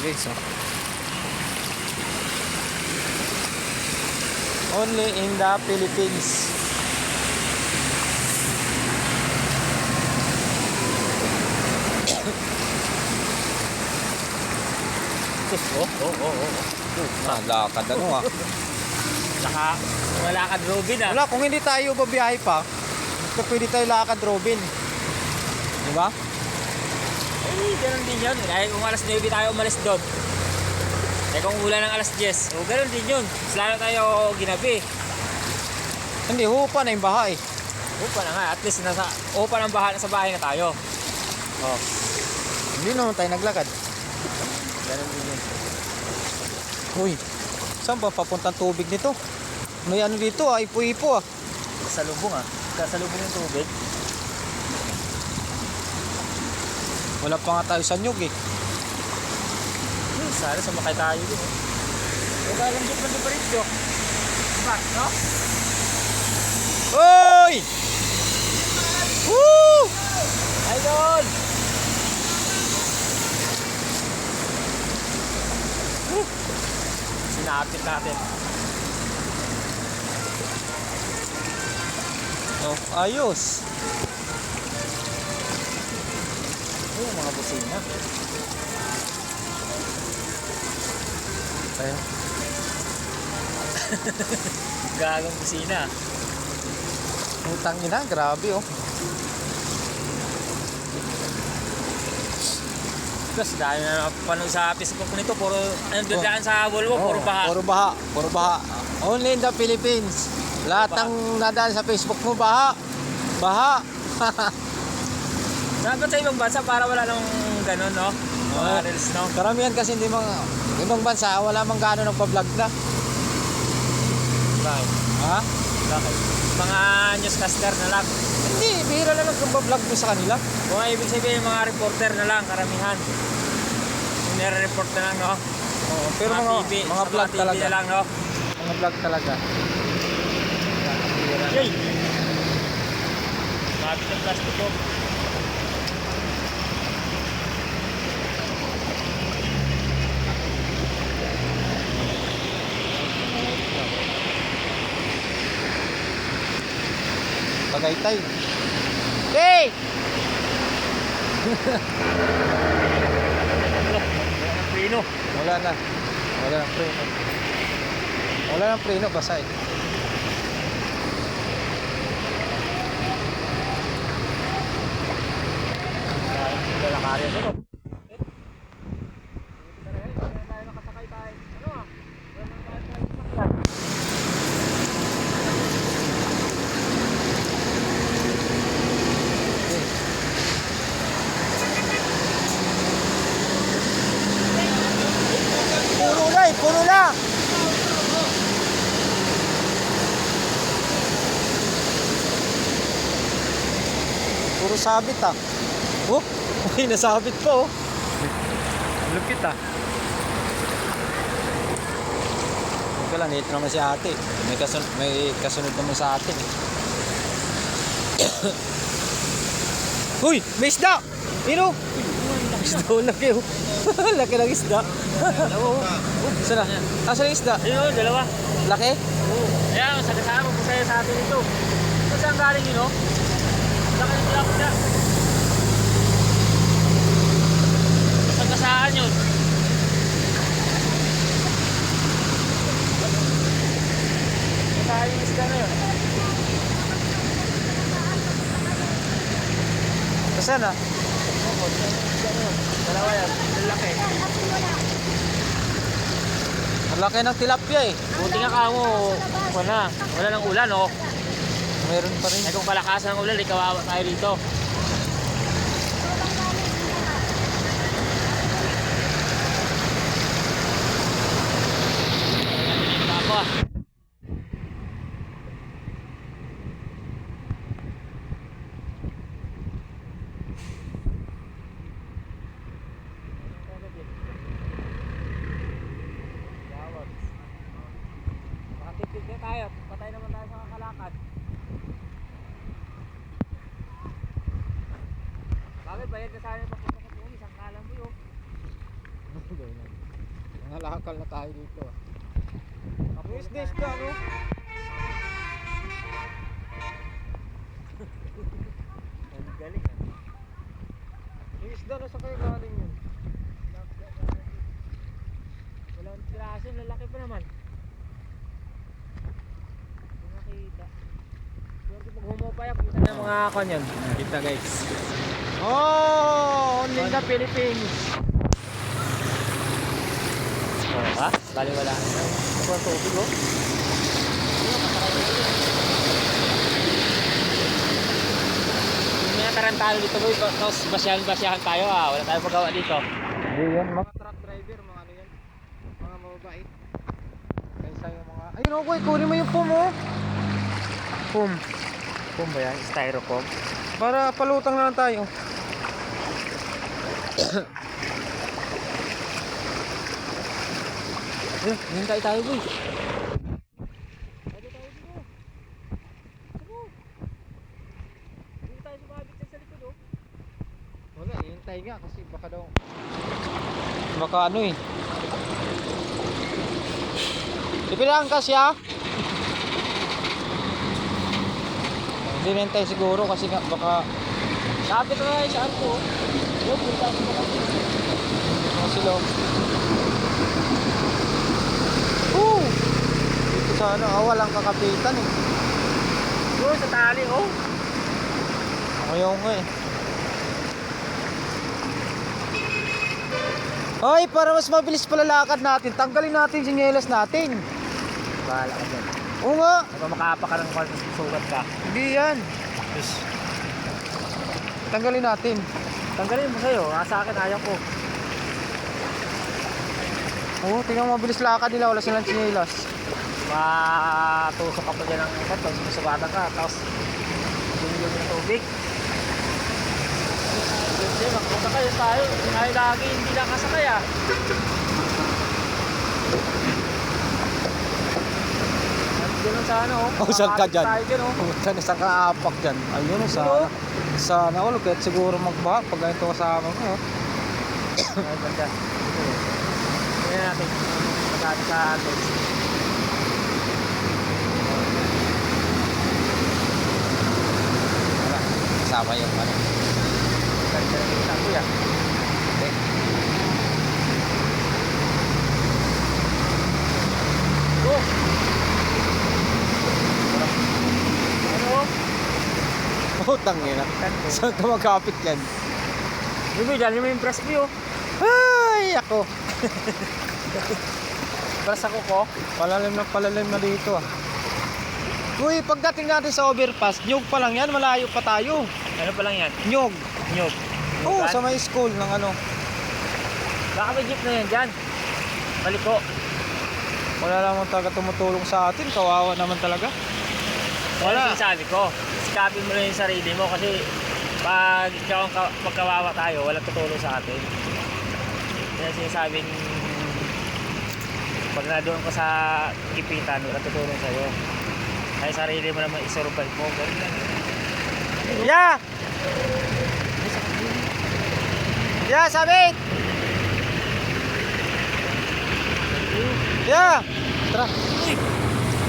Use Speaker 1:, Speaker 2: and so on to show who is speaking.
Speaker 1: guys, oh. Only in the Philippines. Nalakad ano ah.
Speaker 2: Malakad Robin ah.
Speaker 1: Wala, kung hindi tayo babiyahe pa, kung pwede tayo lakad Robin. Diba?
Speaker 2: Eh, ganun din yun. Kaya kung alas 9 tayo umalis doon. Eh kung ulan ng alas 10, o ganun din yun. Mas lalo tayo ginabi.
Speaker 1: Hindi, hupa na yung baha eh.
Speaker 2: Upa na nga, at least upa ng baha, nasa bahay na tayo.
Speaker 1: Oh. Hindi naman tayo naglakad.
Speaker 2: Ganun din yun.
Speaker 1: Uy, saan ba papuntang tubig nito? May ano dito ah, ipo-ipo ah.
Speaker 2: Kasalubong ah. Kasalubong yung tubig.
Speaker 1: Wala pa nga tayo sa nyug eh.
Speaker 2: Sana sumakay tayo din eh. Huwag alam dito man pa rin dito. Diba? No?
Speaker 1: Uy! Woo!
Speaker 2: Idol! Sinapit natin.
Speaker 1: Oh, ayos.
Speaker 2: Yung mga busina.
Speaker 1: Ayun.
Speaker 2: Gagang busina.
Speaker 1: Utang ina, grabe oh.
Speaker 2: Tapos dahil na napapanood sa Facebook nito, puro ano dadaan sa Volvo, puro baha.
Speaker 1: Puro baha, puro baha. Only in the Philippines. Lahat ng nadaan sa Facebook mo baha. Baha.
Speaker 2: Dapat sa ibang bansa para wala nang ganun, no? Mga reels, no?
Speaker 1: Karamihan kasi hindi mga ibang bansa wala mang gaano nagpa-vlog na.
Speaker 2: Bakit?
Speaker 1: Ha?
Speaker 2: Bakit? Mga newscaster na lang.
Speaker 1: Hindi, bihira na lang kung vlog mo sa kanila.
Speaker 2: Kung ibig sabihin mga reporter na lang, karamihan. Yung nire-report na lang, no?
Speaker 1: Oo, pero mga
Speaker 2: TV,
Speaker 1: mga vlog
Speaker 2: TV
Speaker 1: talaga.
Speaker 2: na lang, no?
Speaker 1: Mga vlog talaga.
Speaker 2: Yay! Mabit ang plastic ko.
Speaker 1: Tagaytay. Hey!
Speaker 2: Ang preno.
Speaker 1: Wala na. Wala nang preno. Wala nang preno, basa eh.
Speaker 2: Lalakarin ito.
Speaker 1: Puno na eh, puno na! Puro sabit ah. Oh, may nasabit pa oh. Lupit ah. Ito lang, dito naman si ate. May kasunod naman sa atin eh. Uy, may isda! Ino! Isda, laki oh. Laki ng isda. Saan na? Saan yung isda?
Speaker 2: Ayun, dalawa.
Speaker 1: Laki?
Speaker 2: Oo. Ayan, sa kasama po sa'yo sa atin ito. Ito saan galing yun, no? Laki ng tilapia na. Sa kasaan yun. Kasaan yung isda na yun.
Speaker 1: Saan na?
Speaker 2: Dalawa yan. Laki.
Speaker 1: Ang laki ng tilapia eh.
Speaker 2: Buti nga kamo. Wala nang ulan, no?
Speaker 1: Meron pa rin.
Speaker 2: Eh kung palakasan ng ulan, ikawawa tayo dito. Ako ah. Makatipid na tayo. Patay naman tayo sa kakalakad. Bakit bayad ka sa akin papunta sa pulis? Ang kalam mo yun.
Speaker 1: Nalakal na tayo dito. Isda, no?
Speaker 2: Ang galing ah.
Speaker 1: Yung isda na sa kayo galing yun.
Speaker 2: Walang piraso, lalaki pa naman. Hindi nakita. Swerte pag humupay ako, kita na mga kanyan. Kita guys.
Speaker 1: Oh, only in the Philippines.
Speaker 2: Oo ka? Bali wala. Ito ang tubig oh. May tarantado dito boy. Tapos basyahan tayo ah. Wala tayong magawa dito.
Speaker 1: Hindi yan, mga truck driver, mga ano yan. Mga mababait. Kaysa yung mga... Ayun oh, boy, kunin mo yung pum oh. Pum.
Speaker 2: Pum ba yan? Styrofoam?
Speaker 1: Para palutang na lang tayo.
Speaker 2: Eh, hintay tayo boy.
Speaker 1: Wala, hintay nga kasi baka daw... Baka ano eh. Ipilang kasya? Hindi nintay siguro kasi nga baka...
Speaker 2: Sabi ko nga saan ko. Yo, punta ko ba kasi?
Speaker 1: sila. Dito sana, walang kakapitan eh.
Speaker 2: Yo, sa tali oh.
Speaker 1: Ayaw nga eh. Ay, para mas mabilis palalakad natin, tanggalin natin sinyelas natin.
Speaker 2: Bahala ka dyan.
Speaker 1: Oo nga.
Speaker 2: Baka makapa ka ng kwartos, sugat ka.
Speaker 1: Hindi yan. Tanggalin natin.
Speaker 2: Tanggalin mo sa'yo, sa akin ayaw ko.
Speaker 1: Oo, tingnan mo mabilis lakad nila, wala silang sinyelas.
Speaker 2: Matusok ka pa dyan ng ikat, tapos masugatan ka, tapos yung ng tubig. Hindi, magpunta kayo tayo. Ay, lagi hindi nakasakay ah. Ganun sa ano oh.
Speaker 1: Oh, saan ka dyan?
Speaker 2: Tayo dyan oh.
Speaker 1: Saan ka aapak dyan? Ayun, sana. Sana all, kahit siguro magbaha pag ganito kasama mo.
Speaker 2: Ay, ganda. Ganyan natin. Magkati sa atin.
Speaker 1: Kasama yung ano.
Speaker 2: Ganda na kita ko yan. Go! Ano?
Speaker 1: Utang yun. Saan ka magkapit yan?
Speaker 2: Bibi, dali mo yung press view.
Speaker 1: Ay, ako.
Speaker 2: Press ako ko.
Speaker 1: Palalim na dito ah. Uy, pagdating natin sa overpass, nyug pa lang yan, malayo pa tayo.
Speaker 2: Ano pa lang yan?
Speaker 1: Nyug.
Speaker 2: Nyog.
Speaker 1: Oo, sa may school ng ano.
Speaker 2: Baka may jeep na yan dyan. Baliko.
Speaker 1: Wala naman talaga tumutulong sa atin, kawawa naman talaga.
Speaker 2: Wala. Sinasabi ko, sikapin mo lang yung sarili mo kasi pag ikaw ang magkawawa tayo, walang tutulong sa atin. Kaya sinasabing pag nadoon ka sa kipitan, walang tutulong sa'yo. Kaya sarili mo naman isurvive mo. Ganun lang.
Speaker 1: Yeah! Yeah, sabit! Yeah! Tara.